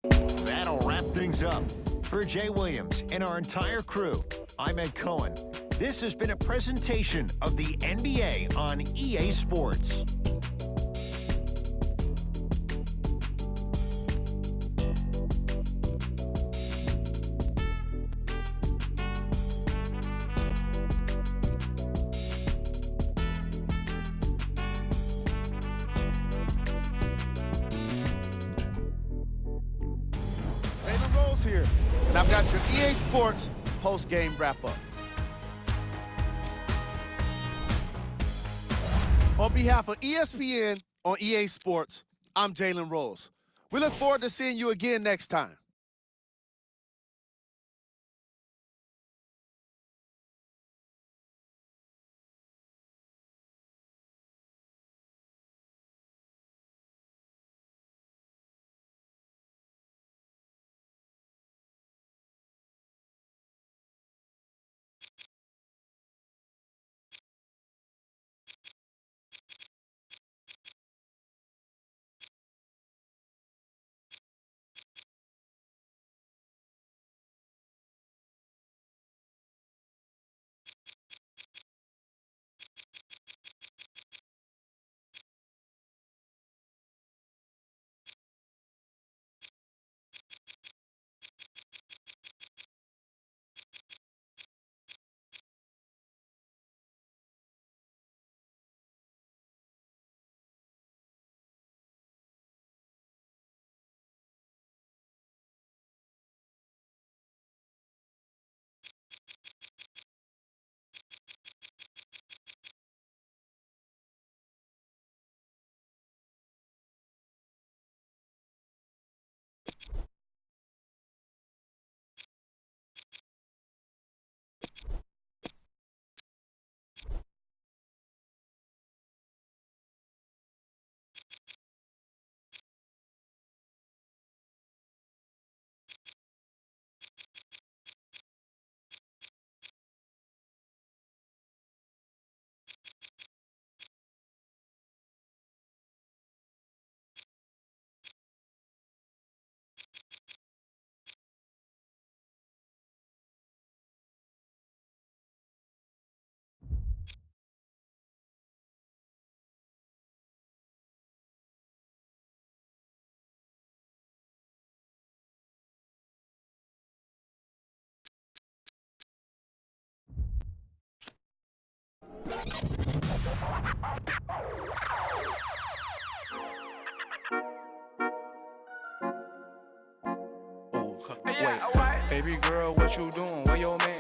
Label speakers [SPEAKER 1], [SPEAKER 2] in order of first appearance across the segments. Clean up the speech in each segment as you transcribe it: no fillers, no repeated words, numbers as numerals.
[SPEAKER 1] That'll wrap things up. For Jay Williams and our entire crew, I'm Ed Cohen. This has been a presentation of the NBA on EA Sports.
[SPEAKER 2] Here, and I've got your EA Sports post-game wrap-up. On behalf of ESPN on EA Sports, I'm Jalen Rose. We look forward to seeing you again next time.
[SPEAKER 3] Wait, baby girl, what you doing? Where your man?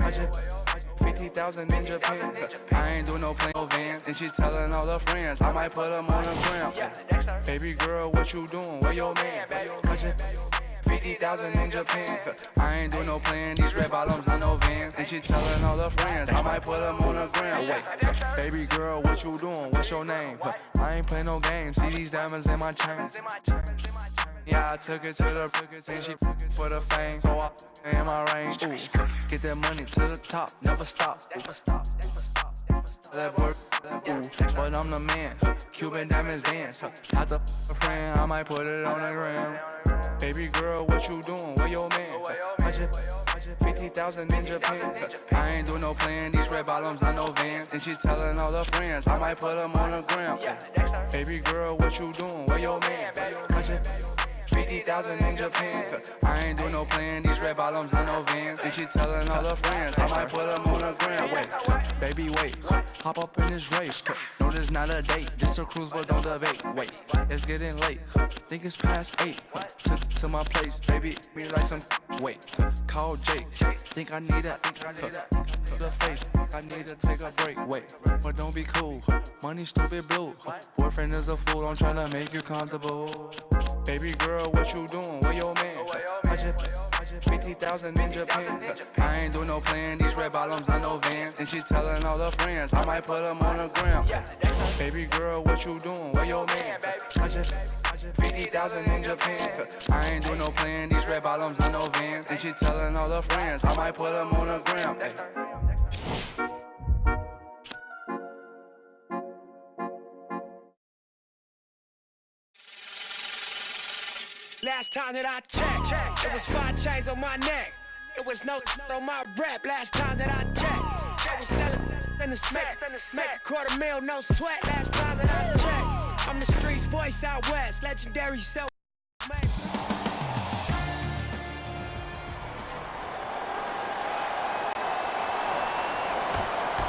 [SPEAKER 3] I just 50,000 in Japan. I ain't doing no plane, no vans. And she telling all her friends, I might put them on the gram. Baby girl, what you doing? Where your man? I just 50,000 in Japan. I ain't doing no plan, these red bottoms on no vans. And she telling all her friends, I might put them on the gram. Wait, baby girl, what you doing? What's your name? I ain't play no games, see these diamonds in my chain. Yeah, I took it to the and she for the fame, so I in my range. Ooh, get that money to the top, never stop. That work, ooh, but I'm the man. Cuban diamonds dance. Not the friend, I might put it on the gram. Baby girl, what you doing? Where your man? I just 50,000 in Japan. I ain't doing no plan, these red bottoms on no vans. And she telling all her friends, I might put them on the gram. Baby girl, what you doing? Where your man? I just 50,000 in Japan. I ain't doing no plan, these red bottoms on no vans. And she telling all her friends, I might put them on the gram. Wait, baby, wait, hop up in this race. No, this not a date, this a cruise, but don't debate. Wait, it's getting late, think it's past 8. To my place, baby, me like some. Wait, call Jake, think I need a the face, I need to take a break. Wait, but don't be cool, money stupid blue. Boyfriend is a fool, I'm tryna make you comfortable. Baby girl, what you doing? Where your man? I just 50,000 in Japan. I ain't doing no plan, these red bottoms on no vans. And she telling all her friends, I might put them on the gram. Baby girl, what you doing? Where your man? I just 50,000 in Japan. I ain't doing no plan, these red bottoms on no vans. And she telling all her friends, I might put them on the gram.
[SPEAKER 4] Last time that I checked, it was 5 chains on my neck. It was no on my rep. Last time that I checked, I was selling in the set. Make $250,000, no sweat. Last time that I checked, I'm the streets voice out west. Legendary self.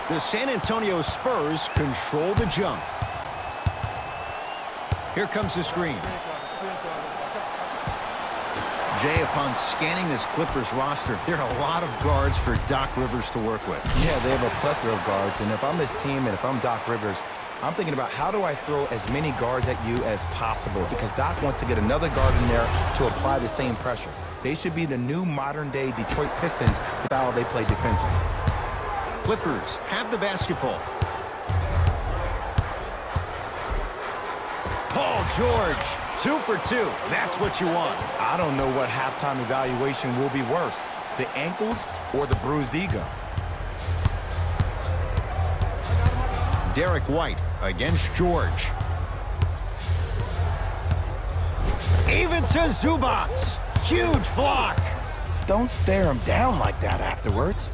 [SPEAKER 1] The San Antonio Spurs control the jump. Here comes the screen. Jay, upon scanning this Clippers roster, there are a lot of guards for Doc Rivers to work with.
[SPEAKER 5] Yeah, they have a plethora of guards, and if I'm this team and if I'm Doc Rivers, I'm thinking about how do I throw as many guards at you as possible, because Doc wants to get another guard in there to apply the same pressure. They should be the new modern-day Detroit Pistons with how they play defensively.
[SPEAKER 1] Clippers have the basketball. Paul George, 2 for 2. That's what you want.
[SPEAKER 5] I don't know what halftime evaluation will be worse, the ankles or the bruised ego.
[SPEAKER 1] Derek White against George. Even to Zubats. Huge block.
[SPEAKER 5] Don't stare him down like that afterwards.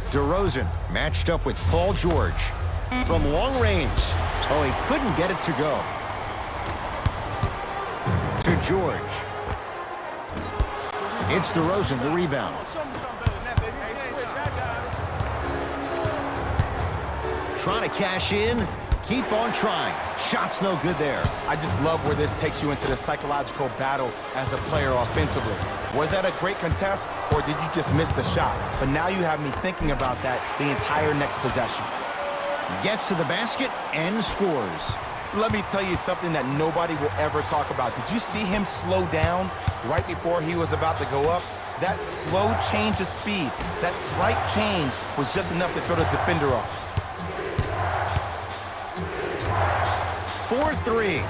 [SPEAKER 1] DeRozan matched up with Paul George. From long range. Oh, he couldn't get it to go. To George. It's DeRozan, the rebound. Trying to cash in. Keep on trying. Shot's no good there.
[SPEAKER 5] I just love where this takes you into the psychological battle as a player offensively. Was that a great contest, or did you just miss the shot? But now you have me thinking about that the entire next possession.
[SPEAKER 1] Gets to the basket and scores.
[SPEAKER 5] Let me tell you something that nobody will ever talk about. Did you see him slow down right before he was about to go up? That slow change of speed, that slight change was just enough to throw the defender off.
[SPEAKER 1] 4-3.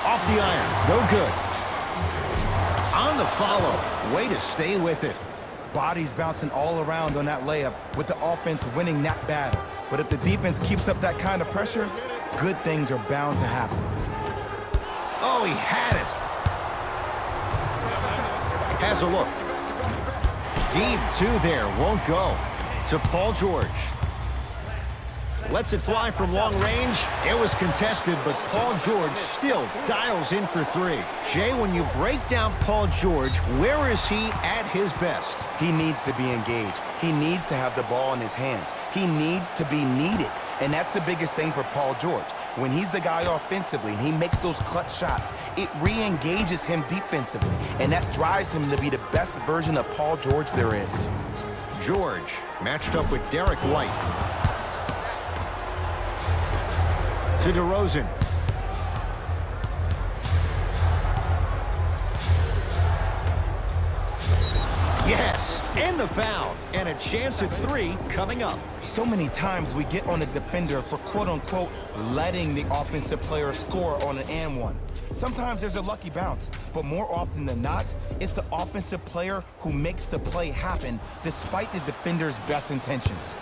[SPEAKER 1] Off the iron. No good. On the follow. Way to stay with it.
[SPEAKER 5] Bodies bouncing all around on that layup with the offense winning that battle. But if the defense keeps up that kind of pressure, good things are bound to happen.
[SPEAKER 1] Oh, he had it. Has a look. Deep 2 there. Won't go. To Paul George. Lets it fly from long range. It was contested, but Paul George still dials in for 3. Jay, when you break down Paul George, where is he at his best?
[SPEAKER 5] He needs to be engaged. He needs to have the ball in his hands. He needs to be needed. And that's the biggest thing for Paul George. When he's the guy offensively and he makes those clutch shots, it re-engages him defensively. And that drives him to be the best version of Paul George there is.
[SPEAKER 1] George matched up with Derek White. To DeRozan. Yes, and the foul. And a chance at 3 coming up.
[SPEAKER 5] So many times we get on the defender for quote-unquote letting the offensive player score on an and one. Sometimes there's a lucky bounce, but more often than not, it's the offensive player who makes the play happen despite the defender's best intentions.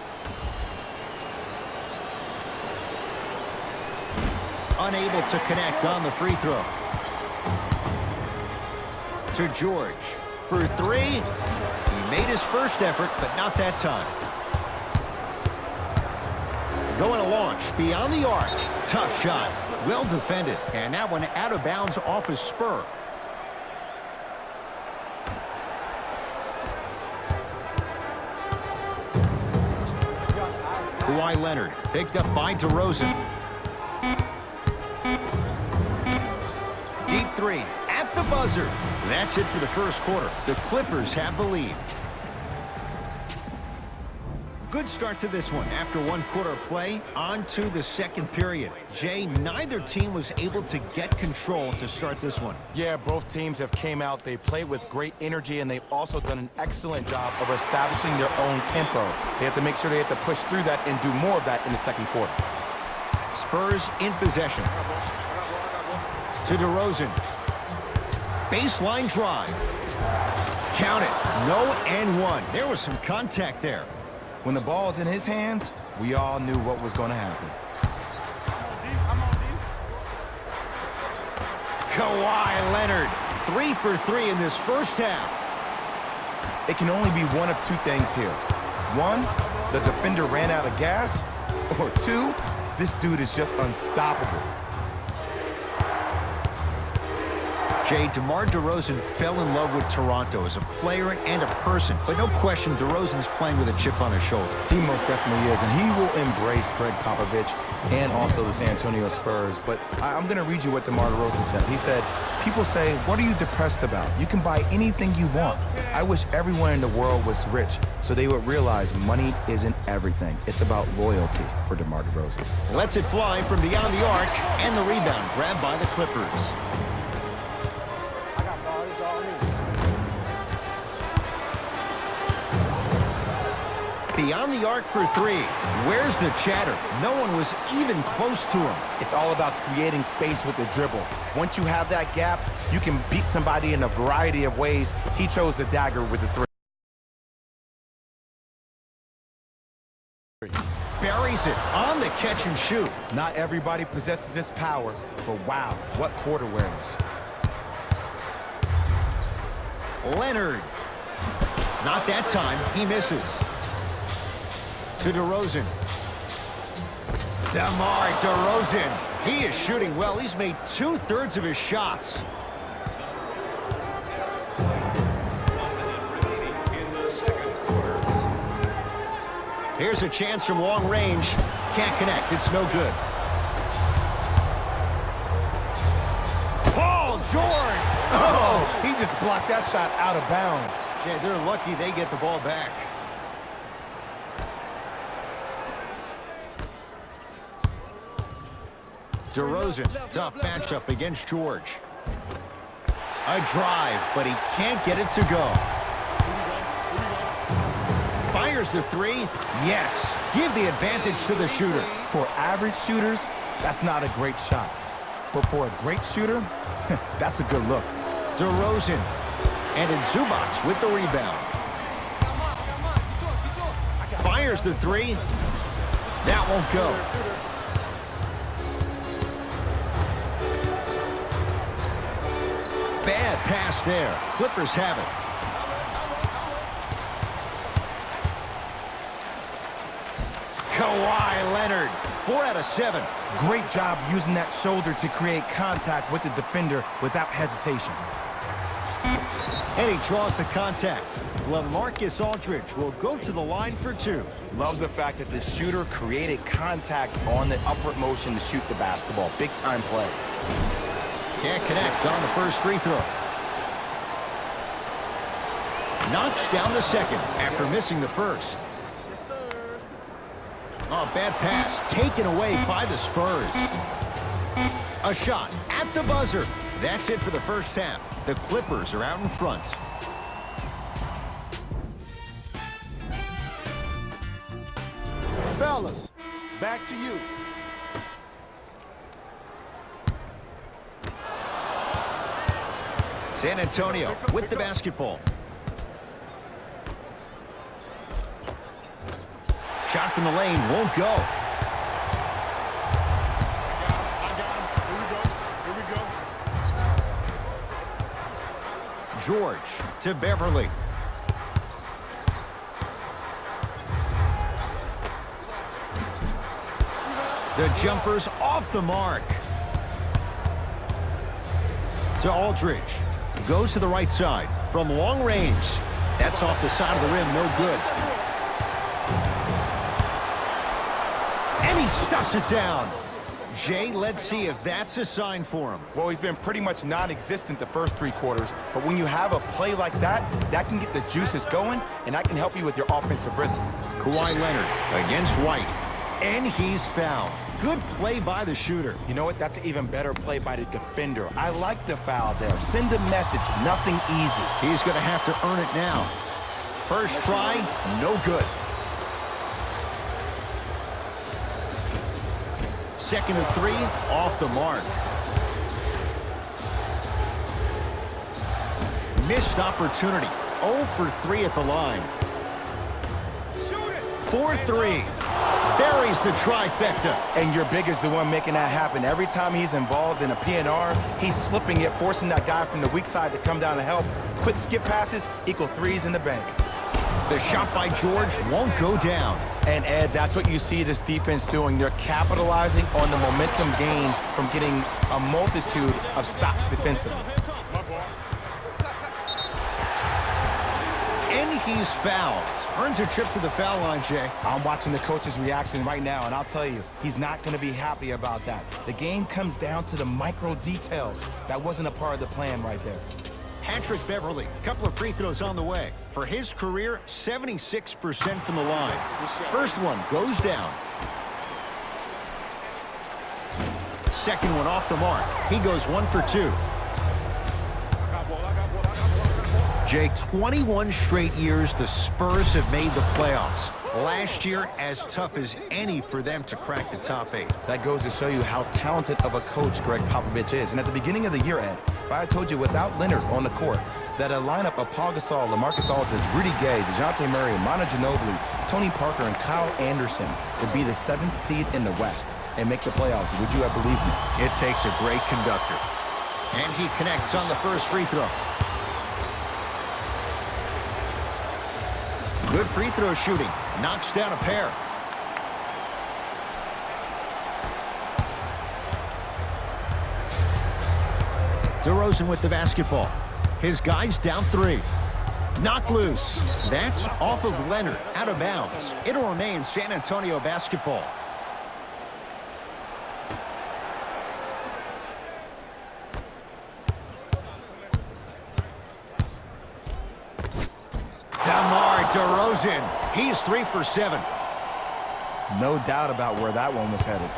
[SPEAKER 1] Unable to connect on the free throw. To George. For 3. He made his first effort, but not that time. Going to launch beyond the arc. Tough shot. Well defended. And that one out of bounds off his spur. Kawhi Leonard picked up by DeRozan. Deep 3 at the buzzer. That's it for the first quarter. The Clippers have the lead. Good start to this one. After 1 quarter of play, on to the second period. Jay, neither team was able to get control to start this one.
[SPEAKER 5] Yeah, both teams have came out. They played with great energy, and they've also done an excellent job of establishing their own tempo. They have to make sure they have to push through that and do more of that in the second quarter.
[SPEAKER 1] Spurs in possession. To DeRozan. Baseline drive. Count it. No and 1. There was some contact there.
[SPEAKER 5] When the ball's in his hands, we all knew what was going to happen.
[SPEAKER 1] Kawhi Leonard 3 for 3 in this first half.
[SPEAKER 5] It can only be one of two things here. One, the defender ran out of gas, or two, this dude is just unstoppable.
[SPEAKER 1] Jay, DeMar DeRozan fell in love with Toronto as a player and a person, but no question DeRozan's playing with a chip on his shoulder.
[SPEAKER 5] He most definitely is, and he will embrace Greg Popovich and also the San Antonio Spurs. But I'm going to read you what DeMar DeRozan said. He said, people say, what are you depressed about? You can buy anything you want. I wish everyone in the world was rich so they would realize money isn't everything. It's about loyalty for DeMar DeRozan.
[SPEAKER 1] Lets it fly from beyond the arc, and the rebound grabbed by the Clippers. Beyond the arc for 3. Where's the chatter? No one was even close to him.
[SPEAKER 5] It's all about creating space with the dribble. Once you have that gap, you can beat somebody in a variety of ways. He chose the dagger with the 3.
[SPEAKER 1] Buries it on the catch and shoot.
[SPEAKER 5] Not everybody possesses this power, but wow, what court awareness.
[SPEAKER 1] Leonard. Not that time. He misses. To DeRozan. DeMar DeRozan. He is shooting well. He's made 2/3 of his shots. Here's a chance from long range. Can't connect. It's no good. Paul George.
[SPEAKER 5] Oh, he just blocked that shot out of bounds.
[SPEAKER 1] Yeah, they're lucky they get the ball back. DeRozan, tough matchup against George. A drive, but he can't get it to go. Fires the 3. Yes, give the advantage to the shooter.
[SPEAKER 5] For average shooters, that's not a great shot. But for a great shooter, that's a good look.
[SPEAKER 1] DeRozan and Zubac with the rebound. Fires the 3. That won't go. Bad pass there. Clippers have it. Kawhi Leonard, 4 out of 7.
[SPEAKER 5] Great job using that shoulder to create contact with the defender without hesitation.
[SPEAKER 1] And he draws the contact. LaMarcus Aldridge will go to the line for 2.
[SPEAKER 5] Love the fact that the shooter created contact on the upward motion to shoot the basketball. Big time play.
[SPEAKER 1] Can't connect on the first free throw. Knocks down the second after missing the first.
[SPEAKER 2] Yes, sir.
[SPEAKER 1] Oh, bad pass taken away by the Spurs. A shot at the buzzer. That's it for the first half. The Clippers are out in front.
[SPEAKER 2] Fellas, back to you.
[SPEAKER 1] San Antonio with the basketball. Shot from the lane won't go. George to Beverly. The jumper's off the mark. To Aldridge. Goes to the right side from long range. That's off the side of the rim, no good. And he stuffs it down. Jay, let's see if that's a sign for him.
[SPEAKER 5] Well, he's been pretty much non-existent the first 3 quarters, but when you have a play like that, that can get the juices going, and that can help you with your offensive rhythm.
[SPEAKER 1] Kawhi Leonard against White, and he's fouled. Good play by the shooter.
[SPEAKER 5] You know what? That's an even better play by the defender. I like the foul there. Send a message. Nothing easy.
[SPEAKER 1] He's going to have to earn it now. First try, no good. Second and 3, off the mark. Missed opportunity. 0 for 3 at the line. 4-3. buries the trifecta.
[SPEAKER 5] And your big is the one making that happen. Every time he's involved in a PNR, he's slipping it, forcing that guy from the weak side to come down to help. Quick skip passes equal threes in the bank.
[SPEAKER 1] The shot by George won't go down.
[SPEAKER 5] And, Ed, that's what you see this defense doing. They're capitalizing on the momentum gain from getting a multitude of stops defensively.
[SPEAKER 1] And he's fouled. Earns a trip to the foul line, Jay.
[SPEAKER 5] I'm watching the coach's reaction right now, and I'll tell you, he's not going to be happy about that. The game comes down to the micro details. That wasn't a part of the plan right there.
[SPEAKER 1] Patrick Beverly, a couple of free throws on the way. For his career, 76% from the line. First one goes down. Second one off the mark. He goes 1 for 2. Jay, 21 straight years the Spurs have made the playoffs. Last year, as tough as any for them to crack the top 8.
[SPEAKER 5] That goes to show you how talented of a coach Greg Popovich is. And at the beginning of the year, Ed, if I had told you without Leonard on the court, that a lineup of Paul Gasol, LaMarcus Aldridge, Rudy Gay, DeJounte Murray, Manu Ginobili, Tony Parker, and Kyle Anderson would be the 7th seed in the West and make the playoffs, would you have believed me?
[SPEAKER 1] It takes a great conductor. And he connects on the first free throw. Good free throw shooting. Knocks down a pair. DeRozan with the basketball. His guy's down 3. Knocked loose. That's off of Leonard, out of bounds. It'll remain San Antonio basketball. DeMar DeRozan. He's 3 for 7.
[SPEAKER 5] No doubt about where that one was headed.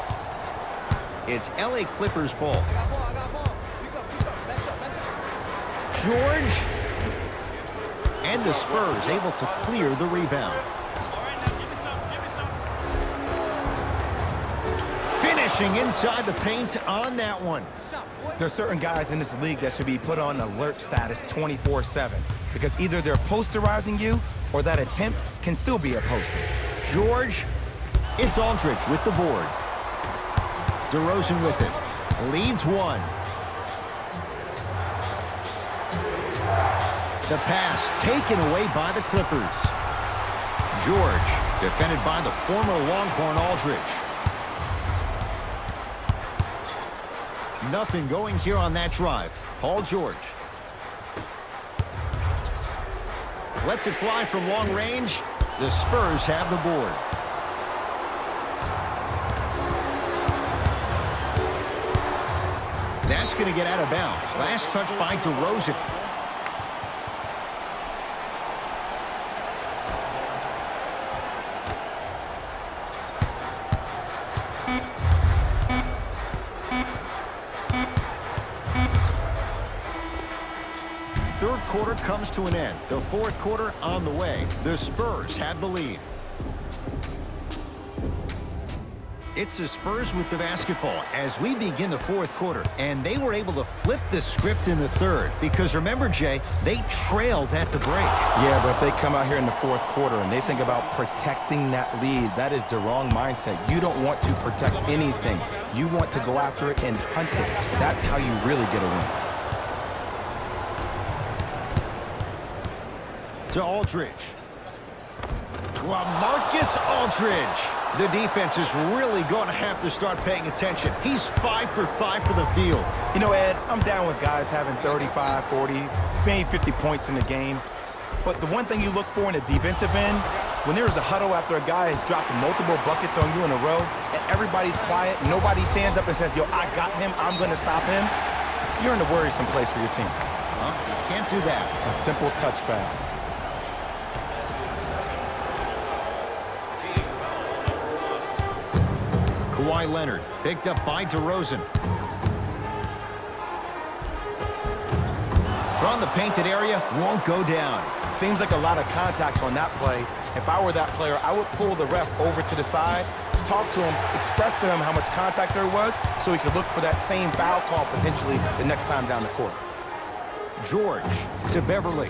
[SPEAKER 1] It's LA Clippers ball. George. And the Spurs able to clear the rebound. Finishing inside the paint on that one.
[SPEAKER 5] There's certain guys in this league that should be put on alert status 24/7 because either they're posterizing you or that attempt can still be a poster.
[SPEAKER 1] George, it's Aldridge with the board. DeRozan with it. Leads 1. The pass taken away by the Clippers. George defended by the former Longhorn Aldridge. Nothing going here on that drive. Paul George. Lets it fly from long range. The Spurs have the board. That's going to get out of bounds. Last touch by DeRozan. Third quarter comes to an end. The fourth quarter on the way. The Spurs have the lead. It's the Spurs with the basketball as we begin the fourth quarter. And they were able to flip the script in the third. Because remember, Jay, they trailed at the break.
[SPEAKER 5] Yeah, but if they come out here in the fourth quarter and they think about protecting that lead, that is the wrong mindset. You don't want to protect anything. You want to go after it and hunt it. That's how you really get a win.
[SPEAKER 1] To Aldridge. LaMarcus Aldridge. The defense is really going to have to start paying attention. He's 5 for 5 for the field.
[SPEAKER 5] You know, Ed, I'm down with guys having 35, 40, maybe 50 points in the game. But the one thing you look for in a defensive end, when there is a huddle after a guy has dropped multiple buckets on you in a row, and everybody's quiet, nobody stands up and says, yo, I got him, I'm going to stop him, you're in a worrisome place for your team.
[SPEAKER 1] Can't do that.
[SPEAKER 5] A simple touch foul.
[SPEAKER 1] Kawhi Leonard picked up by DeRozan. From the painted area, won't go down.
[SPEAKER 5] Seems like a lot of contact on that play. If I were that player, I would pull the ref over to the side, talk to him, express to him how much contact there was so he could look for that same foul call potentially the next time down the court.
[SPEAKER 1] George to Beverly.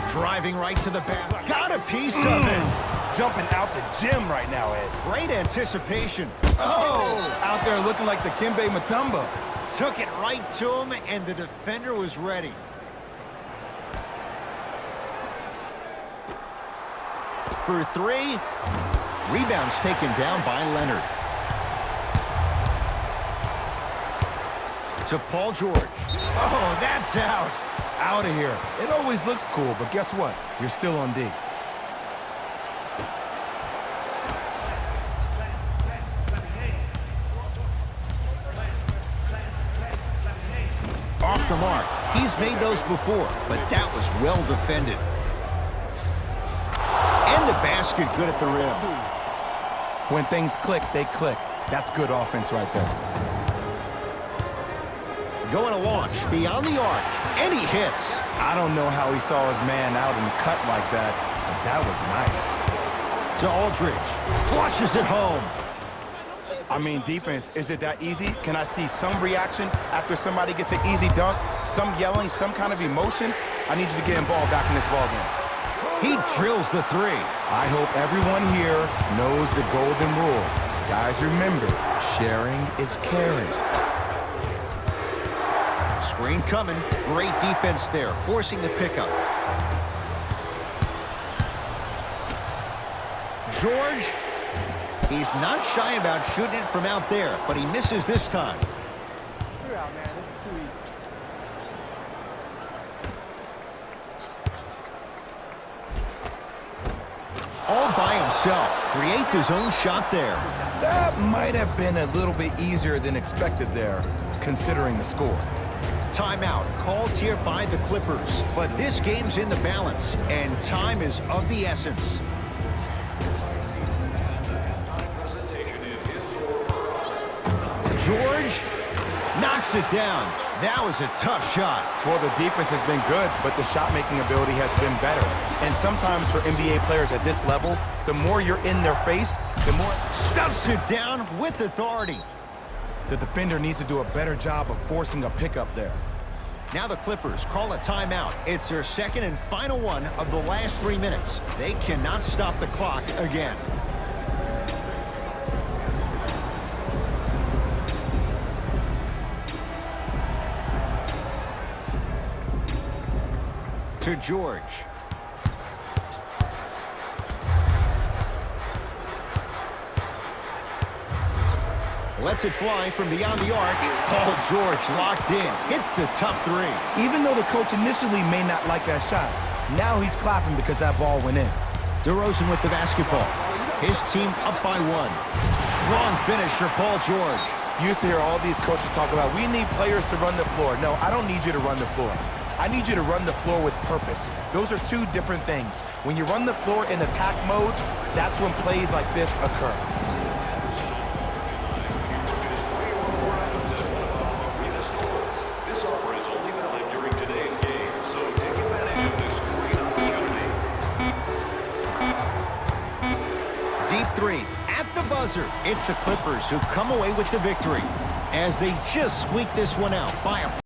[SPEAKER 1] Driving right to the basket. Got a piece of it.
[SPEAKER 5] jumping out the gym right now, Ed.
[SPEAKER 1] Great anticipation.
[SPEAKER 5] Oh! Out there looking like the Kimbe Mutombo.
[SPEAKER 1] Took it right to him, and the defender was ready. For three. Rebounds taken down by Leonard. To Paul George. Oh, that's out.
[SPEAKER 5] Out of here. It always looks cool, but guess what? You're still on D.
[SPEAKER 1] Off the mark. He's made those before, but that was well defended. And the basket good at the rim.
[SPEAKER 5] When things click, they click. That's good offense right there.
[SPEAKER 1] Going to launch beyond the arc, and he hits.
[SPEAKER 5] I don't know how he saw his man out and cut like that, but that was nice.
[SPEAKER 1] To Aldridge. Flushes it home.
[SPEAKER 5] I mean, defense, is it that easy? Can I see some reaction after somebody gets an easy dunk? Some yelling, some kind of emotion? I need you to get involved back in this ballgame.
[SPEAKER 1] He drills the three.
[SPEAKER 5] I hope everyone here knows the golden rule. Guys, remember, sharing is caring.
[SPEAKER 1] Screen coming. Great defense there, forcing the pickup. George, he's not shy about shooting it from out there, but he misses this time.
[SPEAKER 6] You're out, man. This is too easy.
[SPEAKER 1] All by himself, creates his own shot there.
[SPEAKER 5] That might have been a little bit easier than expected there, considering the score.
[SPEAKER 1] Timeout called here by the Clippers, but this game's in the balance, and time is of the essence. George knocks it down. That was a tough shot.
[SPEAKER 5] Well, the defense has been good, but the shot-making ability has been better. And sometimes for NBA players at this level, the more you're in their face, the more...
[SPEAKER 1] Stuffs it down with authority.
[SPEAKER 5] The defender needs to do a better job of forcing a pickup there.
[SPEAKER 1] Now the Clippers call a timeout. It's their second and final one of the last 3 minutes. They cannot stop the clock again. To George. Lets it fly from beyond the arc. Paul George locked in. Hits the tough three.
[SPEAKER 5] Even though the coach initially may not like that shot, now he's clapping because that ball went in.
[SPEAKER 1] DeRozan with the basketball. His team up by 1. Strong finish for Paul George.
[SPEAKER 5] You used to hear all these coaches talk about, we need players to run the floor. No, I don't need you to run the floor. I need you to run the floor with purpose. Those are two different things. When you run the floor in attack mode, that's when plays like this occur.
[SPEAKER 7] This offer is only valid during today's game, so take advantage of this great opportunity.
[SPEAKER 1] Deep three at the buzzer. It's the Clippers who come away with the victory as they just squeak this one out by a